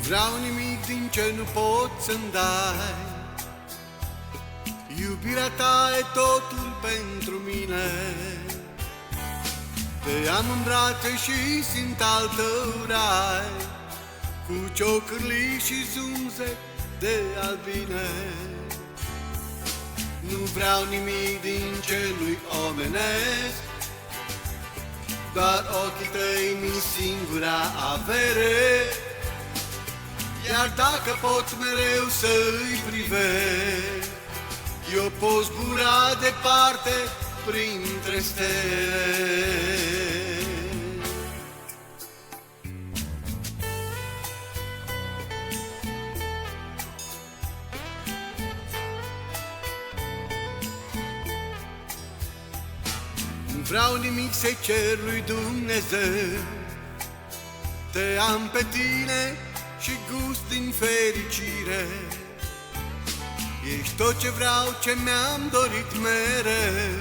vreau nimic din ce nu pot să-mi dai. Iubirea ta e totul pentru mine. Te am în brațe și simt al tău rai, cu ciocârlii și zumze de albine. Nu vreau nimic din ce nu-i omenesc, doar ochii tăi mi singura avere. Iar dacă pot mereu să-i privesc, eu pot zbura departe printre stele. Nu vreau nimic să-i cer lui Dumnezeu, te am pe tine și gust din fericire. Ești tot ce vreau, ce mi-am dorit mereu,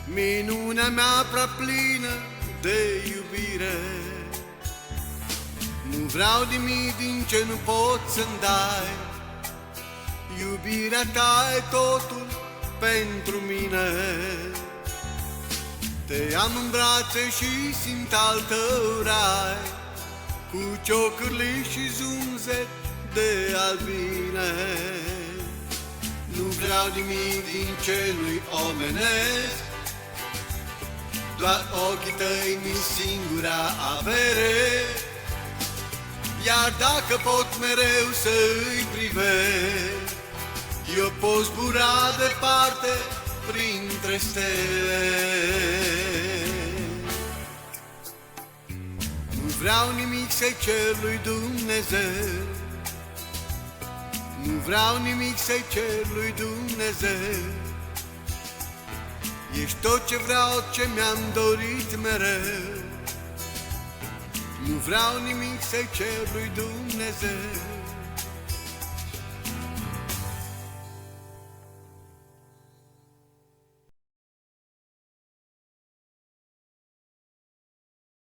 minunea mea prea plină de iubire. Nu vreau nimic din ce nu pot să-mi dai, iubirea ta e totul pentru mine. Te am în brațe și simt al tău rai, cu ciocârlii și zumze de albine. Nu vreau nimic din ce nu-i omenesc, doar ochii tăi mi singura avere. Iar dacă pot mereu să-i privesc, eu pot zbura departe printre stele. Nu vreau nimic să-i cer lui Dumnezeu, nu vreau nimic să-i cer lui Dumnezeu. Ești tot ce vreau, ce mi-am dorit mereu. Nu vreau nimic să-i cer lui Dumnezeu.